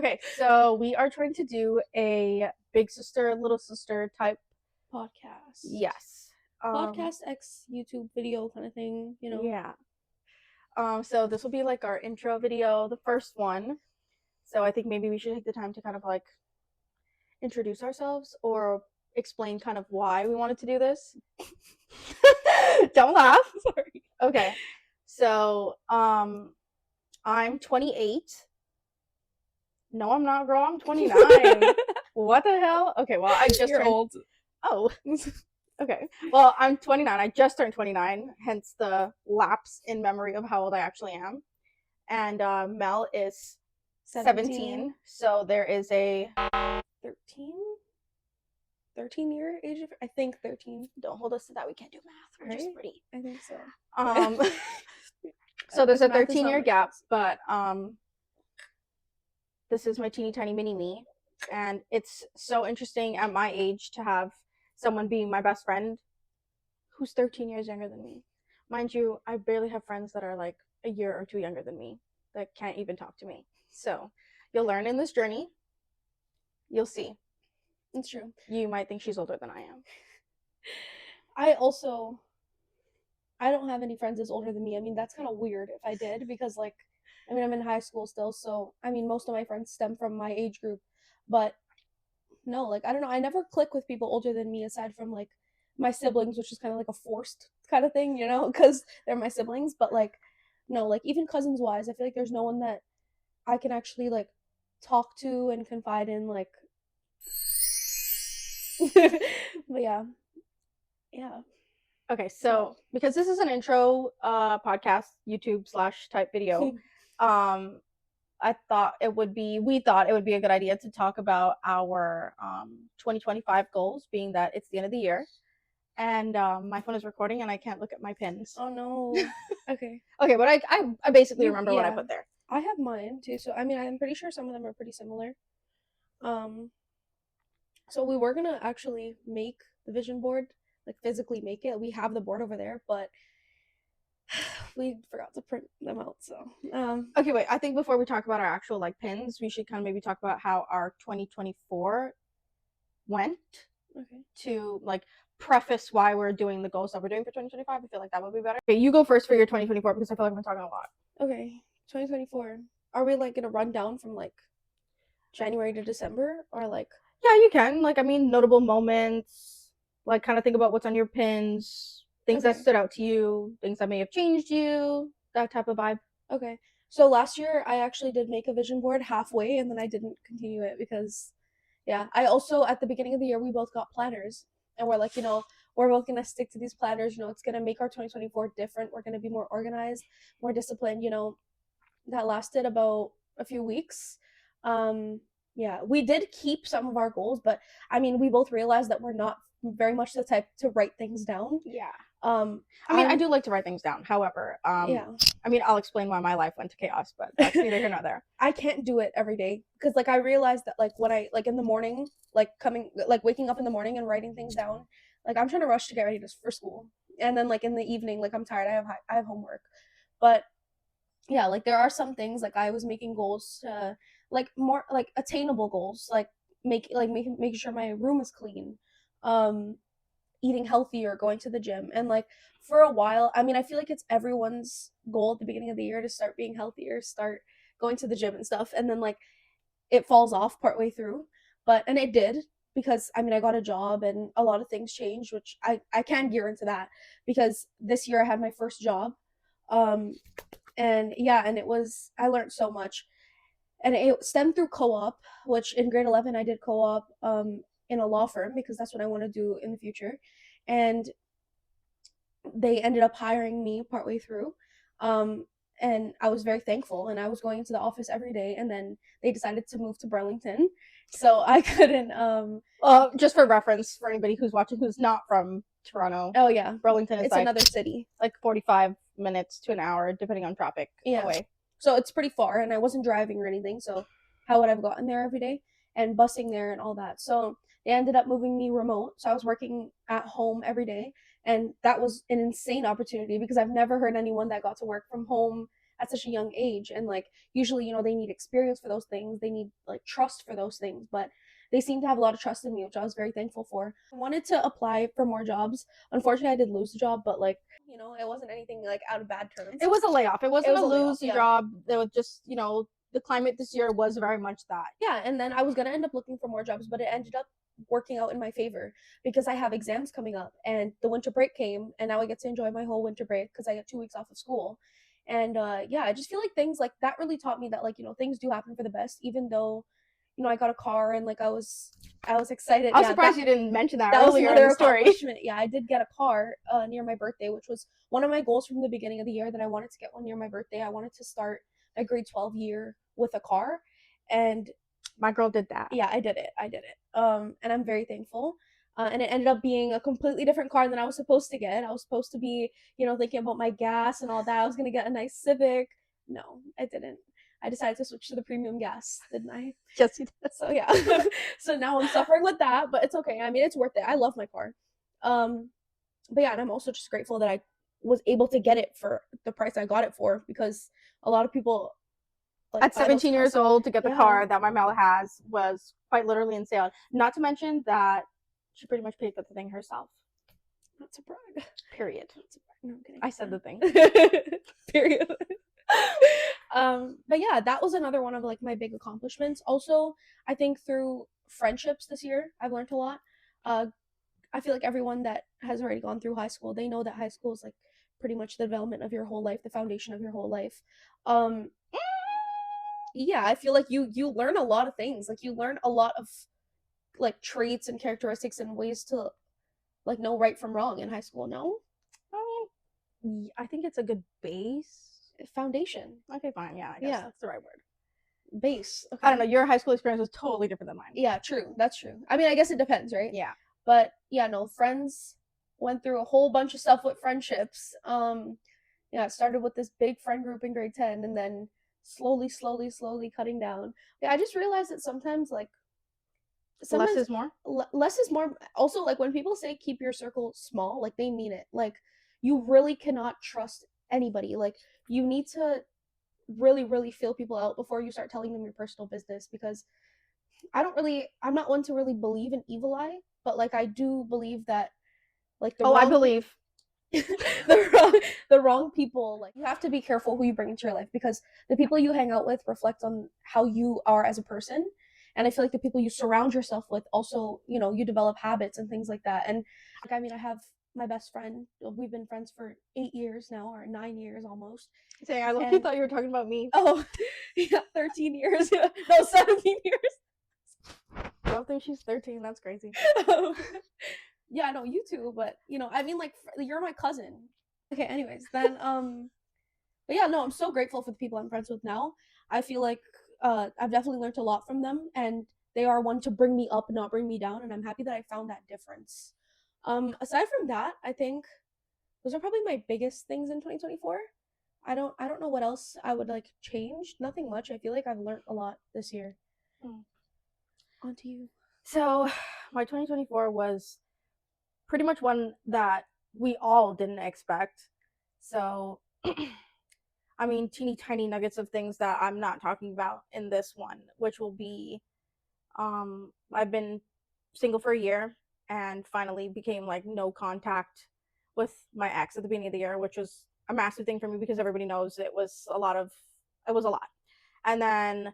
Okay, so we are trying to do a big sister, little sister type. Podcast. Yes. Podcast X YouTube video kind of thing, you know. Yeah. So this will be like our intro video, the first one. So I think maybe we should take the time to kind of like introduce ourselves or explain kind of why we wanted to do this. Don't laugh. Sorry. Okay. So, I'm 28. No, I'm not, girl. I'm 29. What the hell? Okay, well, I just You're turned... old. Oh. Okay. Well, I'm 29. I just turned 29, hence the lapse in memory of how old I actually am. And Mel is 17. So there is a 13-year age of, I think 13. Don't hold us to that. We can't do math. We're just pretty. I think so. So there's a 13-year gap, but this is my teeny tiny mini me, and it's so interesting at my age to have someone being my best friend who's 13 years younger than me. Mind you, I barely have friends that are like a year or two younger than me that can't even talk to me. So you'll learn in this journey. You'll see. It's true. You might think she's older than I am. I don't have any friends that's older than me. I mean, that's kind of weird if I did, because like, I mean, I'm in high school still, so I mean, most of my friends stem from my age group, but no, like, I don't know, I never click with people older than me aside from like my siblings, which is kind of like a forced kind of thing, you know, because they're my siblings. But like, no, like even cousins wise, I feel like there's no one that I can actually like talk to and confide in, like. But yeah. Okay, so because this is an intro podcast, YouTube / type video, we thought it would be a good idea to talk about our 2025 goals, being that it's the end of the year. And my phone is recording and I can't look at my pins. Oh no. Okay. Okay, but I basically remember what I put there. I have mine too, so I mean, I'm pretty sure some of them are pretty similar. So we were gonna actually make the vision board, like physically make it. We have the board over there, but we forgot to print them out. So okay, wait, I think before we talk about our actual like pins, we should kind of maybe talk about how our 2024 went. Okay. To like preface why we're doing the goals that we're doing for 2025. I feel like that would be better. Okay, you go first for your 2024 because I feel like I've been talking a lot. Okay, 2024. Are we like gonna run down from like January to December, or like? Yeah, you can. Like, I mean, notable moments. Like, kind of think about what's on your pins, things that stood out to you, things that may have changed you, that type of vibe. Okay. So last year I actually did make a vision board halfway, and then I didn't continue it because, yeah, I also at the beginning of the year we both got planners, and we're like, you know, we're both gonna stick to these planners. You know, it's gonna make our 2024 different. We're gonna be more organized, more disciplined. You know, that lasted about a few weeks. Yeah, we did keep some of our goals, but I mean, we both realized that we're not very much the type to write things down. Yeah. I mean, I do like to write things down. However, yeah. I mean, I'll explain why my life went to chaos, but that's neither here nor there. I can't do it every day because, like, I realized that, like, when I, like, in the morning, like, waking up in the morning and writing things down, like, I'm trying to rush to get ready for school. And then, like, in the evening, like, I'm tired. I have homework. But, yeah, like, there are some things, like, I was making goals to, like, more, like, attainable goals, like, making sure my room is clean, eating healthier, going to the gym. And like for a while, I mean, I feel like it's everyone's goal at the beginning of the year to start being healthier, start going to the gym and stuff, and then like it falls off partway through. And it did, because I mean, I got a job and a lot of things changed, which I can gear into that, because this year I had my first job, and yeah, and I learned so much, and it stemmed through co-op, which in grade 11 I did co-op in a law firm because that's what I want to do in the future. And they ended up hiring me partway through. And I was very thankful, and I was going into the office every day, and then they decided to move to Burlington, so I couldn't. Just for reference for anybody who's watching who's not from Toronto. Oh yeah, Burlington is it's like another city, like 45 minutes to an hour depending on traffic away. So it's pretty far, and I wasn't driving or anything, so how would I have gotten there every day and busing there and all that? So they ended up moving me remote, so I was working at home every day. And that was an insane opportunity because I've never heard anyone that got to work from home at such a young age. And like usually, they need experience for those things. They need like trust for those things. But they seem to have a lot of trust in me, which I was very thankful for. I wanted to apply for more jobs. Unfortunately, I did lose the job, but like, it wasn't anything like out of bad terms. It was a layoff. It wasn't a lose layoff, yeah. job. It was just, the climate this year was very much that. Yeah, and then I was gonna end up looking for more jobs, but it ended up working out in my favor because I have exams coming up and the winter break came, and now I get to enjoy my whole winter break because I get 2 weeks off of school. And yeah, I just feel like things like that really taught me that like, things do happen for the best, even though, I got a car and like I was excited. I was surprised you didn't mention that was earlier another in the story. accomplishment. Yeah, I did get a car near my birthday, which was one of my goals from the beginning of the year, that I wanted to get one near my birthday. I wanted to start my grade 12 year with a car, and my girl did that. Yeah, I did it. And I'm very thankful. And it ended up being a completely different car than I was supposed to get. I was supposed to be, thinking about my gas and all that. I was going to get a nice Civic. No, I didn't. I decided to switch to the premium gas, didn't I? Yes, you did. So yeah. So now I'm suffering with that, but it's okay. I mean, it's worth it. I love my car. But yeah, and I'm also just grateful that I was able to get it for the price I got it for, because a lot of people at 17 years old to get the car that my Mel has was quite literally insane. Not to mention that she pretty much paid for the thing herself. Not to brag. Period. No, I'm kidding. I said the thing. Period. But yeah, that was another one of like my big accomplishments. Also, I think through friendships this year, I've learned a lot. I feel like everyone that has already gone through high school, they know that high school is like pretty much the development of your whole life, the foundation of your whole life. Yeah, I feel like you learn a lot of things. Like you learn a lot of like traits and characteristics and ways to like know right from wrong in high school. No? I mean, I think it's a good base. Foundation. Okay, fine. Yeah, I guess that's the right word. Base. Okay. I don't know. Your high school experience was totally different than mine. Yeah, true. That's true. I mean, I guess it depends, right? Yeah. But yeah, no, friends went through a whole bunch of stuff with friendships. Yeah, it started with this big friend group in grade 10 and then slowly cutting down. Yeah, I just realized that sometimes less is more. Less is more. Also, like when people say keep your circle small, like they mean it. Like you really cannot trust anybody. Like you need to really feel people out before you start telling them your personal business, because I'm not one to really believe in evil eye, but like I do believe that like I believe the wrong people, like you have to be careful who you bring into your life, because the people you hang out with reflect on how you are as a person. And I feel like the people you surround yourself with also, you develop habits and things like that. And like, I mean, I have my best friend. We've been friends for 8 years now, or 9 years almost. Dang, I literally thought you were talking about me. Oh, yeah, 13 years. No, 17 years. I don't think she's 13. That's crazy. Yeah, no, you too, but I mean, like, you're my cousin. Okay, anyways, then but yeah, no, I'm so grateful for the people I'm friends with now. I feel like I've definitely learned a lot from them, and they are one to bring me up and not bring me down, and I'm happy that I found that difference. Aside from that, I think those are probably my biggest things in 2024. I don't know what else I would like change. Nothing much. I feel like I've learned a lot this year. On to you. So my 2024 was pretty much one that we all didn't expect. So I mean, teeny tiny nuggets of things that I'm not talking about in this one, which will be I've been single for a year and finally became like no contact with my ex at the beginning of the year, which was a massive thing for me because everybody knows it was a lot. And then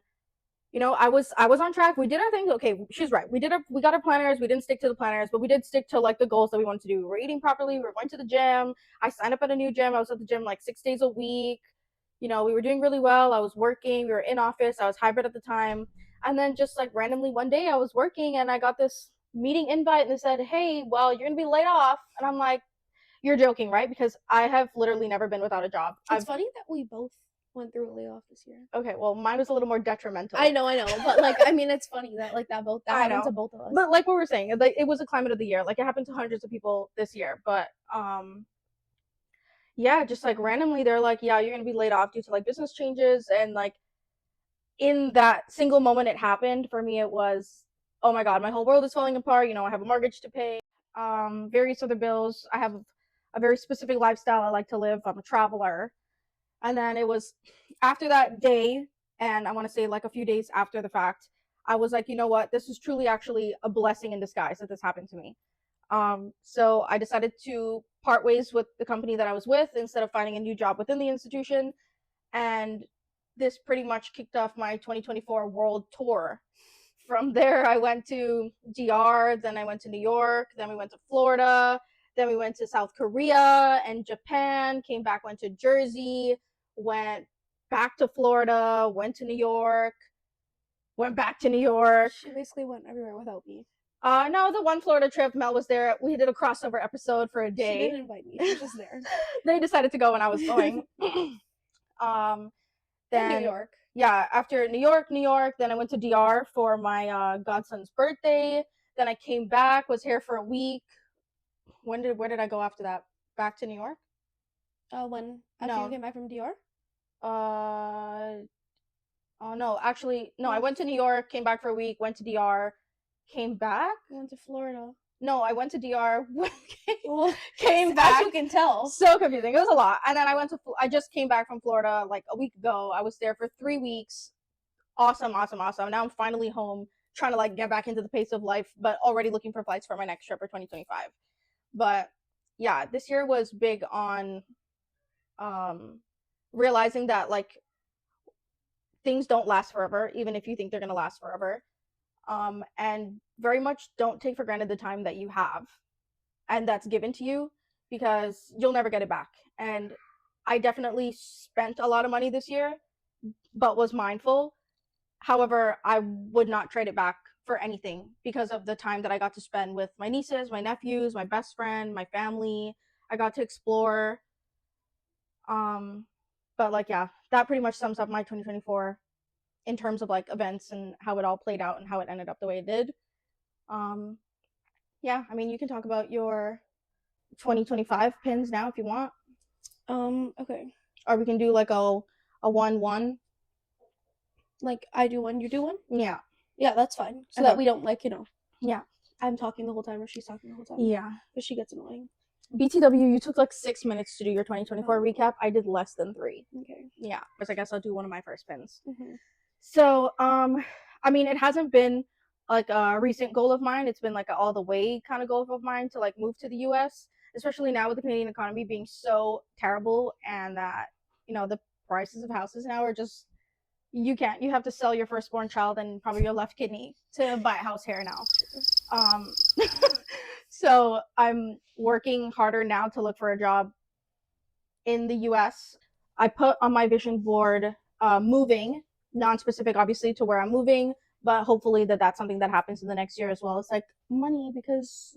I was on track. We did our thing. Okay, she's right. We got our planners. We didn't stick to the planners, but we did stick to like the goals that we wanted to do. We were eating properly. We were going to the gym. I signed up at a new gym. I was at the gym like 6 days a week. We were doing really well. I was working. We were in office. I was hybrid at the time. And then just like randomly one day I was working and I got this meeting invite and they said, hey, well, you're going to be laid off. And I'm like, you're joking, right? Because I have literally never been without a job. It's funny that we both went through a layoff this year. Okay, well, mine was a little more detrimental. I know, but like, I mean, it's funny that like that happened to both of us. But like what we're saying, like it was a climate of the year. Like it happened to hundreds of people this year. But yeah, just like randomly they're like, yeah, you're gonna be laid off due to like business changes, and like in that single moment it happened for me, it was, oh my god, my whole world is falling apart. I have a mortgage to pay, various other bills. I have a very specific lifestyle I like to live. I'm a traveler. And then it was after that day, and I want to say like a few days after the fact, I was like, you know what, this is truly actually a blessing in disguise that this happened to me. So I decided to part ways with the company that I was with instead of finding a new job within the institution. And this pretty much kicked off my 2024 world tour. From there, I went to DR, then I went to New York, then we went to Florida, then we went to South Korea and Japan, came back, went to Jersey, went back to Florida, went to New York, went back to New York. She basically went everywhere without me. No, the one Florida trip, Mel was there. We did a crossover episode for a day. She didn't invite me. She was just there. They decided to go when I was going. Then New York. Yeah, after New York, then I went to DR for my godson's birthday. Then I came back, was here for a week. Where did I go after that? Back to New York? When after No. you came back from DR? Oh no, actually no, I went to New York, came back for a week, went to DR, came back. I went to Florida. No, I went to DR, came back. As you can tell. So confusing. It was a lot. And then I just came back from Florida like a week ago. I was there for 3 weeks. Awesome. Now I'm finally home, trying to like get back into the pace of life, but already looking for flights for my next trip for 2025. But yeah, this year was big on realizing that like things don't last forever, even if you think they're gonna last forever. And very much don't take for granted the time that you have and that's given to you, because you'll never get it back. And I definitely spent a lot of money this year, but was mindful. However, I would not trade it back for anything because of the time that I got to spend with my nieces, my nephews, my best friend, my family. I got to explore. But like, yeah, that pretty much sums up my 2024 in terms of like events and how it all played out and how it ended up the way it did. Yeah, I mean, you can talk about your 2025 pins now if you want. Okay. Or we can do like a 1-1. Like I do one, you do one? Yeah. Yeah, that's fine. So that we don't like, Yeah. I'm talking the whole time or she's talking the whole time. Yeah. Because she gets annoying. BTW, you took like 6 minutes to do your 2024 recap. I did less than 3. Okay. Yeah, because I guess I'll do one of my first pins. Mm-hmm. So, I mean, it hasn't been like a recent goal of mine. It's been like an all the way kind of goal of mine to like move to the US, especially now with the Canadian economy being so terrible and that, the prices of houses now are just, you have to sell your firstborn child and probably your left kidney to buy a house here now. So I'm working harder now to look for a job in the US. I put on my vision board moving, non-specific obviously to where I'm moving, but hopefully that's something that happens in the next year as well. It's like money, because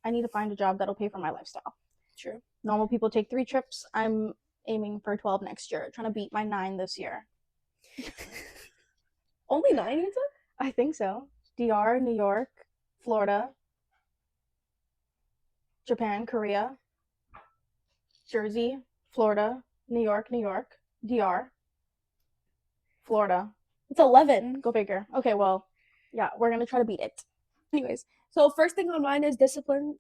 I need to find a job that'll pay for my lifestyle. True. Normal people take 3 trips. I'm aiming for 12 next year, trying to beat my 9 this year. Only 9 you took? I think so. DR, New York, Florida, Japan, Korea, Jersey, Florida, New York, DR, Florida. It's 11. Go figure. Okay, well, yeah, we're gonna try to beat it. Anyways, so first thing on mine is discipline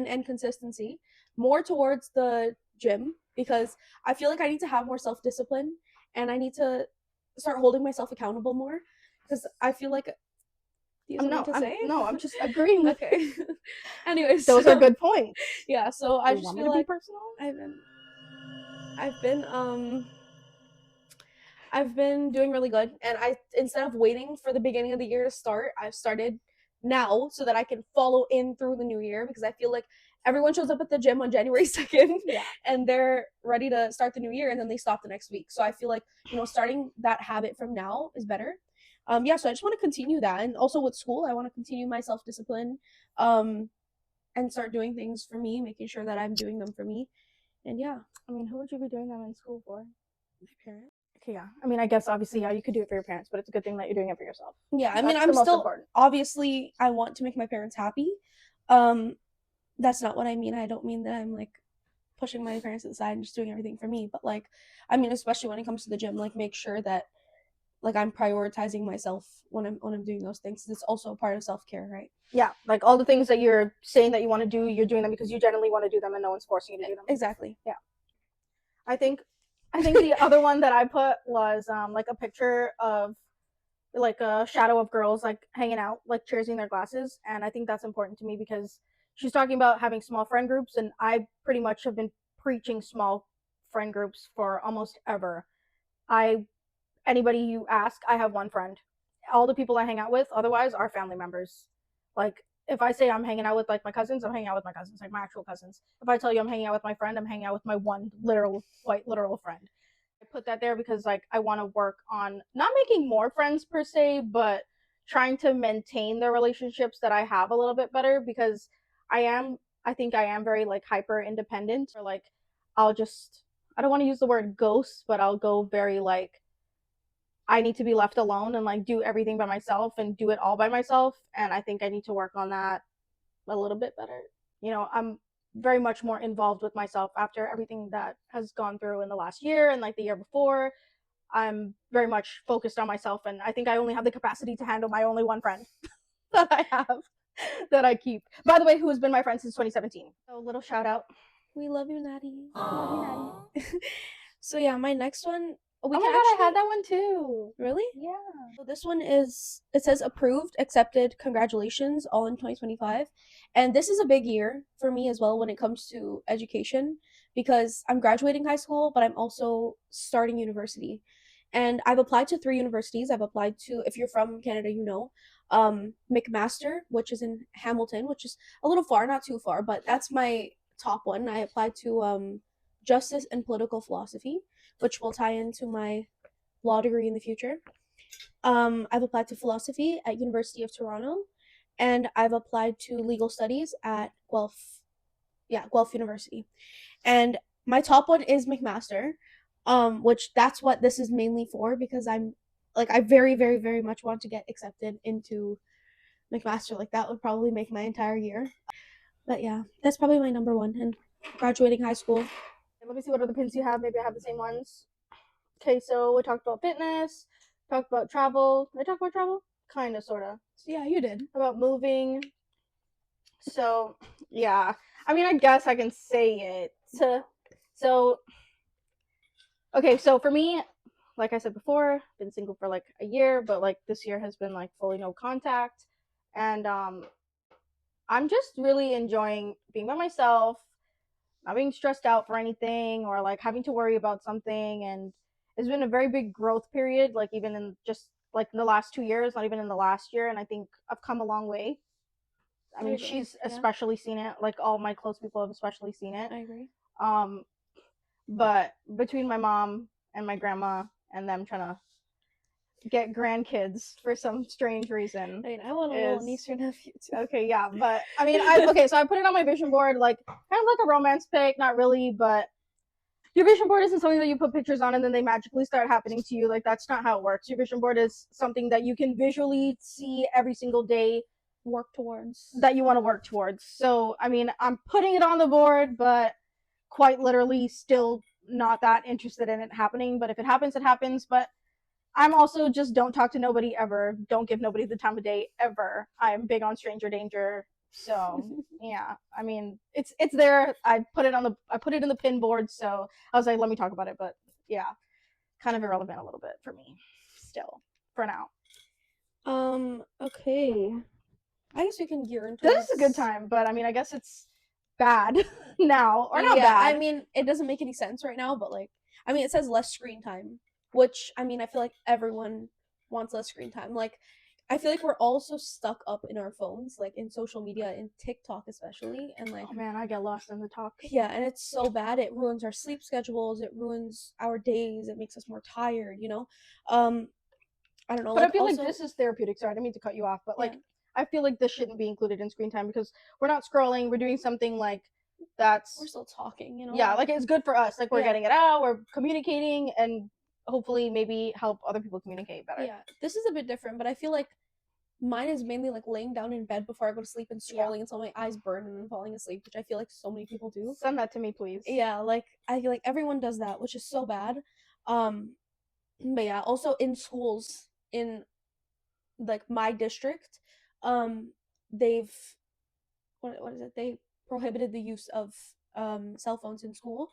and consistency. More towards the gym, because I feel like I need to have more self-discipline and I need to start holding myself accountable more, because I feel like I'm just agreeing with okay. Anyways, those are good points. Yeah, so I just feel like personal? I've been doing really good, and instead of waiting for the beginning of the year to start, I've started now so that I can follow in through the new year, because I feel like everyone shows up at the gym on January 2nd and they're ready to start the new year, and then they stop the next week. So I feel like, starting that habit from now is better. So I just want to continue that. And also with school, I want to continue my self-discipline and start doing things for me, making sure that I'm doing them for me. And yeah. I mean, who would you be doing them in school for? My parents. Okay, yeah. I mean, I guess obviously, yeah, you could do it for your parents, but it's a good thing that you're doing it for yourself. Yeah, I mean, I'm still important. Obviously, I want to make my parents happy. That's not what I mean. I don't mean that I'm like pushing my parents to the side and just doing everything for me. But like, I mean, especially when it comes to the gym, like make sure that like I'm prioritizing myself when I'm doing those things. It's also a part of self-care, right? Yeah, like all the things that you're saying that you want to do, you're doing them because you generally want to do them and no one's forcing you to do them. Exactly. Yeah. I think I think the other one that I put was like a picture of like a shadow of girls like hanging out, like cheersing their glasses, and I think that's important to me because she's talking about having small friend groups, and I pretty much have been preaching small friend groups for almost ever. I Anybody you ask, I have one friend. All the people I hang out with otherwise are family members. Like if I say I'm hanging out with like my cousins, I'm hanging out with my cousins, like my actual cousins. If I tell you I'm hanging out with my friend, I'm hanging out with my one literal, quite literal friend. I put that there because like I want to work on not making more friends per se, but trying to maintain the relationships that I have a little bit better because I think I am very like hyper independent or like I'll just I don't want to use the word ghost, but I'll go very like I need to be left alone and like do everything by myself and do it all by myself. And I think I need to work on that a little bit better. I'm very much more involved with myself after everything that has gone through in the last year and like the year before. I'm very much focused on myself, and I think I only have the capacity to handle my only one friend that I have that I keep. By the way, who has been my friend since 2017. So, little shout out. We love you, Natty. Love you, Natty. So yeah, my next one. Oh my god, I had that one too. Really? Yeah. So this one it says approved, accepted, congratulations, all in 2025. And this is a big year for me as well when it comes to education because I'm graduating high school, but I'm also starting university. And I've applied to 3 universities. I've applied to, if you're from Canada, McMaster, which is in Hamilton, which is a little far, not too far, but that's my top one. I applied to Justice and Political Philosophy, which will tie into my law degree in the future. I've applied to philosophy at University of Toronto, and I've applied to legal studies at Guelph University. And my top one is McMaster, which that's what this is mainly for because I very, very, very much want to get accepted into McMaster. Like that would probably make my entire year. But yeah, that's probably my number one and graduating high school. Let me see what other pins you have. Maybe I have the same ones. Okay, so we talked about fitness, talked about travel. Did I talk about travel? Kind of, sort of. Yeah, you did. About moving. So, yeah. I mean, I guess I can say it. So, okay, so for me, like I said before, been single for like a year, but like this year has been like fully no contact. And I'm just really enjoying being by myself, not being stressed out for anything or like having to worry about something. And it's been a very big growth period, like even in just like in the last 2 years, not even in the last year. And I think I've come a long way. I mean, she's especially seen it. Like all my close people have especially seen it. I agree. But between my mom and my grandma and them trying to get grandkids for some strange reason. I mean, I want a little niece or nephew too. Okay, yeah, but I mean, so I put it on my vision board, like kind of like a romance pic, not really, but your vision board isn't something that you put pictures on and then they magically start happening to you. Like that's not how it works. Your vision board is something that you can visually see every single day, work towards, that you want to work towards. So I mean, I'm putting it on the board, but quite literally still not that interested in it happening. But if it happens, it happens. But I'm also just don't talk to nobody ever. Don't give nobody the time of day ever. I'm big on stranger danger. So yeah, I mean it's there. I put it in the pin board. So I was like, let me talk about it. But yeah, kind of irrelevant a little bit for me, still for now. Okay. I guess we can gear into this. Is a good time, but I mean, I guess it's bad now or not bad. I mean, it doesn't make any sense right now, but like, I mean, it says less screen time, which I mean, I feel like everyone wants less screen time. Like, I feel like we're all so stuck up in our phones, like in social media, in TikTok especially, and like, oh man, I get lost in the talk. Yeah, and it's so bad. It ruins our sleep schedules. It ruins our days. It makes us more tired. I don't know. But like, I feel also, like this is therapeutic. Sorry, I didn't mean to cut you off, but like, I feel like this shouldn't be included in screen time because we're not scrolling. We're doing something like we're still talking. Yeah, like it's good for us. Like we're getting it out. We're communicating and hopefully maybe help other people communicate better. Yeah, this is a bit different, but I feel like mine is mainly like laying down in bed before I go to sleep and scrolling until my eyes burn and then falling asleep, which I feel like so many people do. Send that to me, please. Yeah, like I feel like everyone does that, which is so bad. But yeah, also in schools in like my district, they've what is it? They prohibited the use of cell phones in school,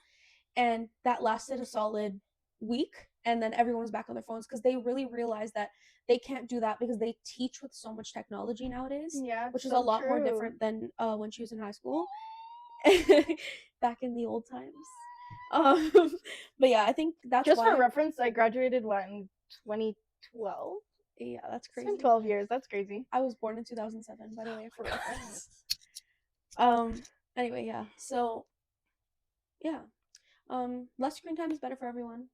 and that lasted a solid week, and then everyone was back on their phones because they really realized that they can't do that because they teach with so much technology nowadays, Yeah, which is so a lot more true. different than when she was in high school. Back in the old times. But yeah, I think that's Just why. for reference, I graduated in 2012. Yeah, that's It's crazy. been 12 years. That's crazy. I was born in 2007, by the way, for reference. Anyway, yeah. So, yeah. Less screen time is better for everyone.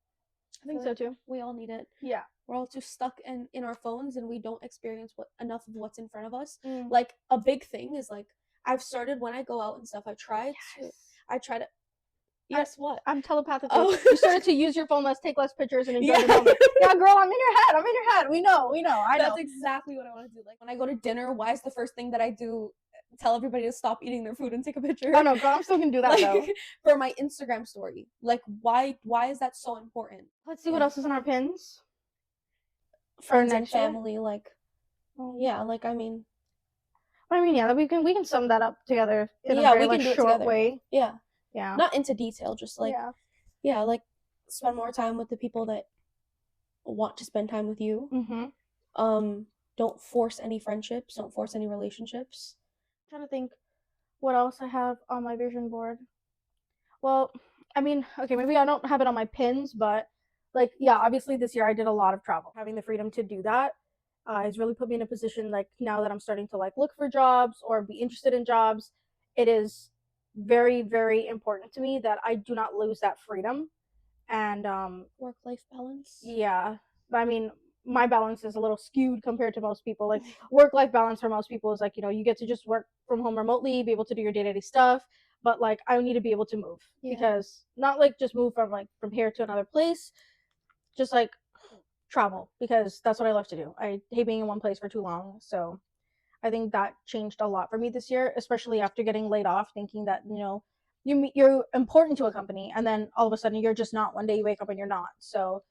I think so too. We all need it. Yeah. We're all too stuck in our phones, and we don't experience enough of what's in front of us. Mm. Like, a big thing is, like, I've started when I go out and stuff, I try to yes, what? I'm telepathically. Oh. You started to use your phone less, take less pictures, and enjoy the moment. Yeah, girl, I'm in your head. I'm in your head. We know. I know. That's exactly what I want to do. Like, when I go to dinner, why is the first thing that I do tell everybody to stop eating their food and take a picture? Oh no, girl, I'm still gonna do that though. For my Instagram story. Like, why is that so important? Let's see what else is on our pins. Friends and family, like, yeah, like, yeah, we can sum that up together in a very we can do it short together. way. Yeah. Yeah. Not into detail, just like like spend more time with the people that want to spend time with you. Mm-hmm. Don't force any friendships, don't force any relationships. I'm trying to think what else I have on my vision board. Well, I mean, okay, maybe I don't have it on my pins, but like, yeah, obviously this year I did a lot of travel. Having the freedom to do that has really put me in a position, like, now that I'm starting to like look for jobs or be interested in jobs, it is very, very important to me that I do not lose that freedom. And work-life balance. Yeah, but I mean, my balance is a little skewed compared to most people. Like, work-life balance for most people is like, you get to just work from home remotely, be able to do your day-to-day stuff, but like, I need to be able to move. Because not like just move from here to another place, just like travel, because that's what I love to do. I hate being in one place for too long. So I think that changed a lot for me this year, especially after getting laid off, thinking that you're important to a company, and then all of a sudden you're just not. One day you wake up and you're not. So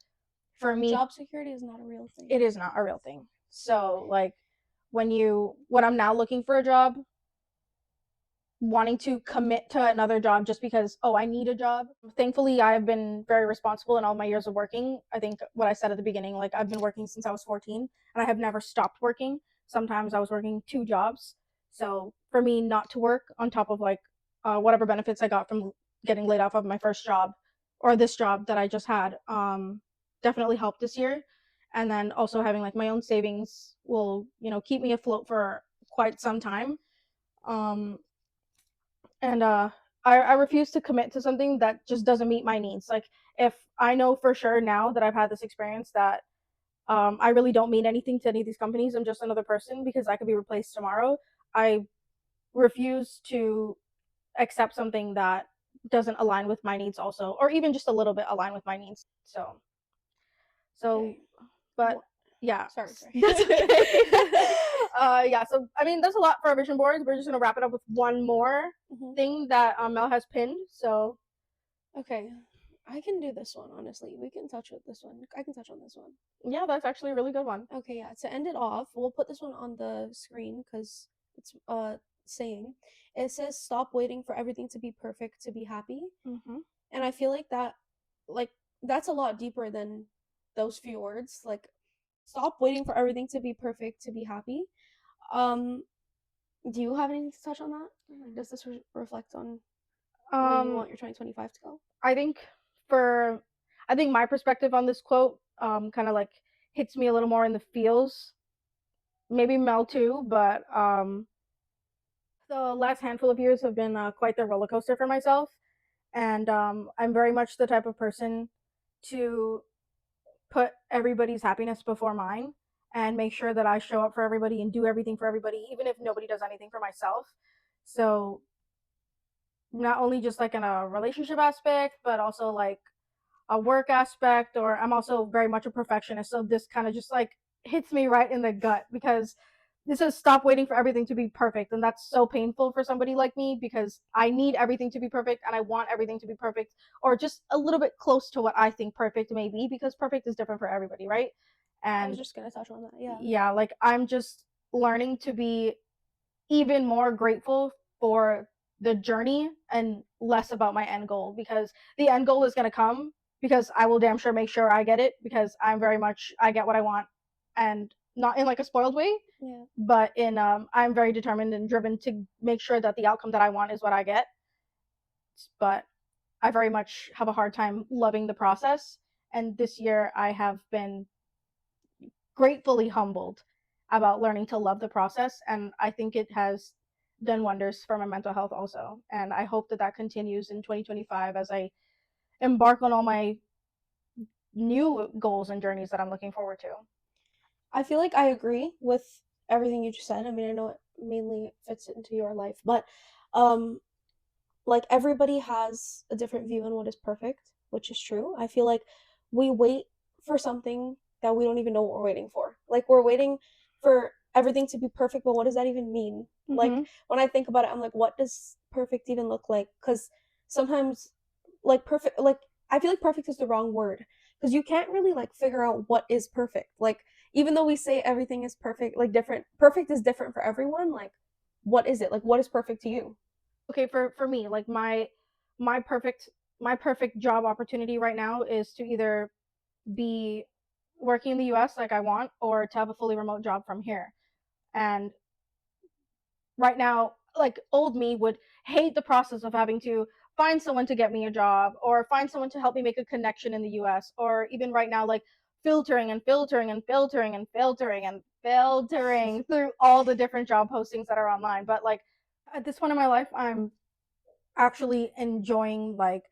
for me, job security is not a real thing. It is not a real thing. So like, when I'm now looking for a job, wanting to commit to another job just because, oh, I need a job. Thankfully, I've been very responsible in all my years of working. I think what I said at the beginning, like, I've been working since I was 14 and I have never stopped working. Sometimes I was working 2 jobs. So for me not to work on top of like whatever benefits I got from getting laid off of my first job or this job that I just had, definitely helped this year. And then also having like my own savings will, keep me afloat for quite some time. And I refuse to commit to something that just doesn't meet my needs. Like, if I know for sure now that I've had this experience that I really don't mean anything to any of these companies, I'm just another person because I could be replaced tomorrow, I refuse to accept something that doesn't align with my needs also, or even just a little bit align with my needs. So okay. But yeah, sorry. That's okay. Yeah, so I mean, that's a lot for our vision boards. We're just gonna wrap it up with one more thing that Mel has pinned. So okay, I can do this one. Honestly, we can touch with this one. I can touch on this one. Yeah, that's actually a really good one. Okay, yeah. To end it off, we'll put this one on the screen because it's saying, it says, "Stop waiting for everything to be perfect to be happy." And I feel like that's a lot deeper than those few words. Like, stop waiting for everything to be perfect to be happy. Do you have anything to touch on that? Like, does this reflect on where you want your 2025 to go? I think my perspective on this quote kind of like hits me a little more in the feels. Maybe Mel too, but the last handful of years have been quite the roller coaster for myself, and I'm very much the type of person to put everybody's happiness before mine and make sure that I show up for everybody and do everything for everybody, even if nobody does anything for myself. So not only just like in a relationship aspect, but also like a work aspect, or I'm also very much a perfectionist. So this kind of just like hits me right in the gut because this is stop waiting for everything to be perfect. And that's so painful for somebody like me because I need everything to be perfect and I want everything to be perfect or just a little bit close to what I think perfect may be, because perfect is different for everybody, right? And I was just going to touch on that. Yeah. Yeah, like I'm just learning to be even more grateful for the journey and less about my end goal, because the end goal is going to come because I will damn sure make sure I get it, because I get what I want, and not in like a spoiled way, Yeah. but in I'm very determined and driven to make sure that the outcome that I want is what I get. But I very much have a hard time loving the process, and this year I have been gratefully humbled about learning to love the process, and I think it has done wonders for my mental health also, and I hope that that continues in 2025 as I embark on all my new goals and journeys that I'm looking forward to. I feel like I agree with everything you just said. I mean, I know it mainly fits into your life, but um like everybody has a different view on what is perfect, which is true. I feel like we wait for something that we don't even know what we're waiting for. Like we're waiting for everything to be perfect, but what does that even mean? Like when I think about it, I'm like, what does perfect even look like? Because sometimes, like perfect, like I feel like perfect is the wrong word because you can't really like figure out what is perfect. Like even though we say everything is perfect, like different, perfect is different for everyone. Like what is it? Like what is perfect to you? Okay, for me, like my perfect my perfect job opportunity right now is to either be working in the US like I want, or to have a fully remote job from here. And right now, like old me would hate the process of having to find someone to get me a job, or find someone to help me make a connection in the US, or even right now, like filtering and filtering and filtering and filtering and filtering through all the different job postings that are online. But like at this point in my life, I'm actually enjoying like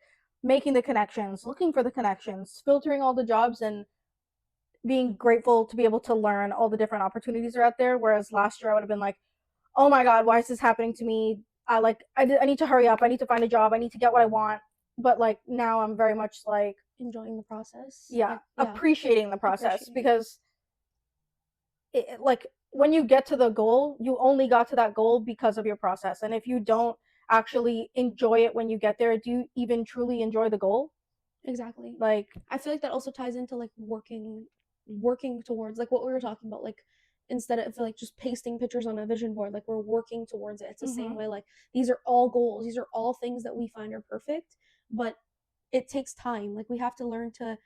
making the connections, looking for the connections, filtering all the jobs, and being grateful to be able to learn all the different opportunities are out there. Whereas last year I would have been like, oh my god, why is this happening to me? I need to hurry up. I need to find a job. I need to get what I want. But like now I'm very much like Enjoying the process. yeah, Like, appreciating the process, because like when you get to the goal, you only got to that goal because of your process. And if you don't actually enjoy it when you get there, do you even truly enjoy the goal? Exactly. Like I feel like that also ties into like working towards like what we were talking about, like instead of like just pasting pictures on a vision board, like we're working towards it. It's the same way, like these are all goals, these are all things that we find are perfect, but it takes time. Like we have to learn to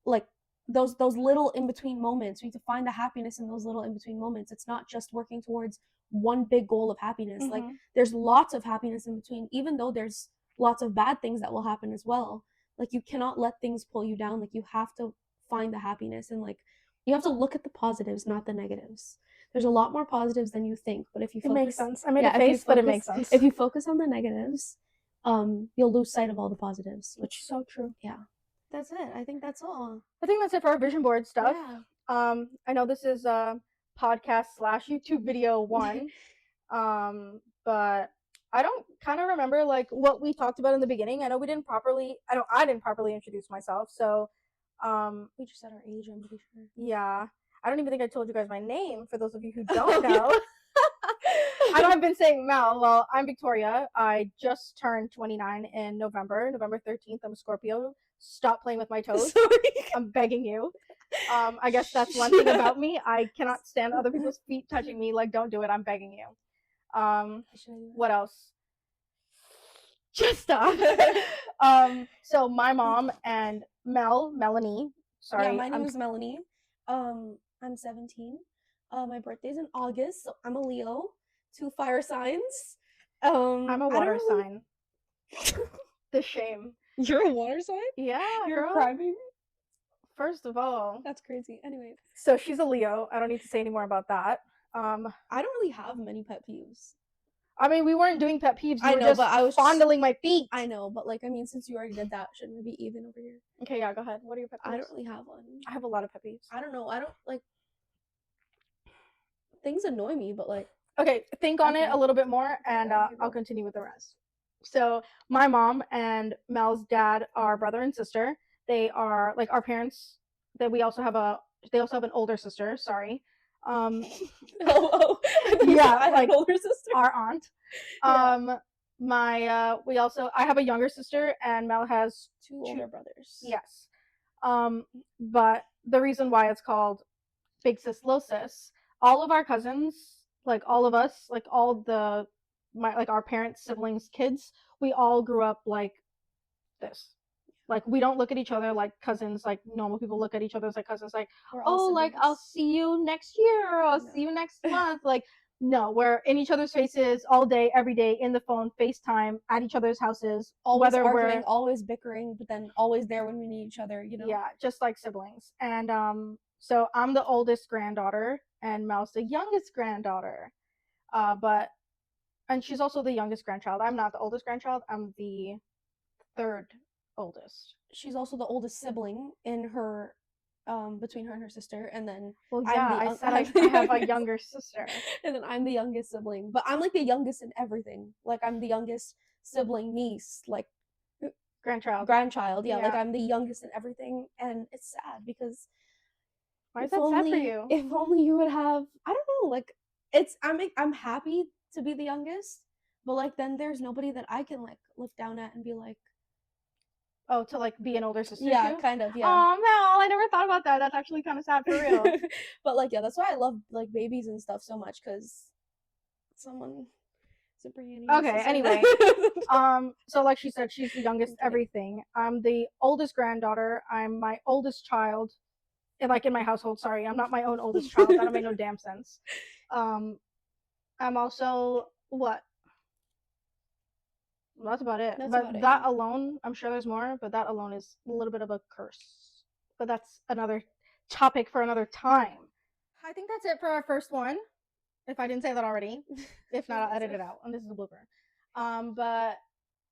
like those little in between moments. We need to find the happiness in those little in between moments. It's not just working towards one big goal of happiness. Like there's lots of happiness in between, even though there's lots of bad things that will happen as well. Like you cannot let things pull you down. Like you have to find the happiness, and like you have to look at the positives, not the negatives. There's a lot more positives than you think, but if you it makes focus, sense. I made a face, but it makes sense. if you focus on the negatives, you'll lose sight of all the positives, which It's so true. yeah. That's it. I think that's all. I think that's it for our vision board stuff. Yeah. I know this is a podcast slash YouTube video one, but I don't kind of remember like what we talked about in the beginning. I know we didn't properly. I didn't properly introduce myself, so We just said our age, I'm pretty sure. yeah. I don't even think I told you guys my name, for those of you who don't know. I know I've been saying Mel. Well, I'm Victoria. I just turned 29 in November 13th. I'm a Scorpio. Stop playing with my toes. Sorry. I'm begging you. I guess that's one thing about me. I cannot stand other people's feet touching me. Like, don't do it. I'm begging you. What else? Just stop. So my mom and Melanie. Sorry, Yeah, my name is Melanie. I'm 17. My birthday's in August, so I'm a Leo. 2 fire signs. I'm a water sign. The shame. You're a water sign? Yeah, You're girl. a crybaby? First of all, that's crazy. Anyway, so she's a Leo. I don't need to say any more about that. I don't really have many pet peeves. I mean, we weren't doing pet peeves. I know, but I was fondling my feet. I know, but like, I mean, since you already did that, shouldn't we be even over here? Okay, yeah, go ahead. What are your pet peeves? I don't really have one. I have a lot of pet peeves. I don't know. I don't like things annoy me, but like. Okay, think on it a little bit more, and I'll continue with the rest. So my mom and Mel's dad are brother and sister. They are like our parents. That we also have they also have an older sister. Sorry. Yeah, I have an older sister. Our aunt. I have a younger sister, and Mel has two older brothers. Yes. But the reason why it's called Big Sis Lil Sis, all of our cousins, like all of us, like all our parents, siblings, kids, we all grew up like this. Like, we don't look at each other like cousins, like normal people look at each other as like cousins, like, We're all oh, like, siblings. I'll see you next year, or I'll see you next month. Like, no, we're in each other's faces all day, every day, in the phone, FaceTime, at each other's houses. Always whether arguing, we're always bickering, but then always there when we need each other, you know? Yeah, just like siblings. And so I'm the oldest granddaughter, and Mel's the youngest granddaughter. And she's also the youngest grandchild. I'm not the oldest grandchild. I'm the third oldest. She's also the oldest sibling in her, between her and her sister, and then Well, yeah, I said I have a younger sister. And then I'm the youngest sibling, but I'm like the youngest in everything. Like I'm the youngest sibling niece, like grandchild. Yeah, like I'm the youngest in everything, and it's sad because why is that sad for you? If only you would have, I don't know, like I'm happy to be the youngest, but like then there's nobody that I can like look down at and be like, oh, to like be an older sister. Yeah, too? kind of. Yeah. Oh, Mel, I never thought about that. That's actually kind of sad for real. But like, yeah, that's why I love like babies and stuff so much, because someone super unique. Okay, anyway. So like she said, she's the youngest everything. I'm the oldest granddaughter. I'm my oldest child. Like in my household, sorry. I'm not my own oldest child. That don't make no damn sense. I'm also what? Well, that's about it. That alone, I'm sure there's more, but that alone is a little bit of a curse. But that's another topic for another time. I think that's it for our first one. If I didn't say that already. If not, I'll edit it out. And this is a blooper. But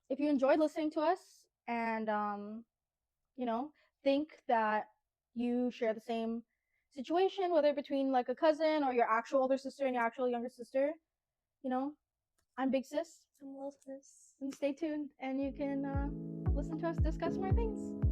if you enjoyed listening to us and think that you share the same situation, whether between like a cousin or your actual older sister and your actual younger sister, I'm Big Sis. I'm Lil Sis. And stay tuned and you can listen to us discuss more things.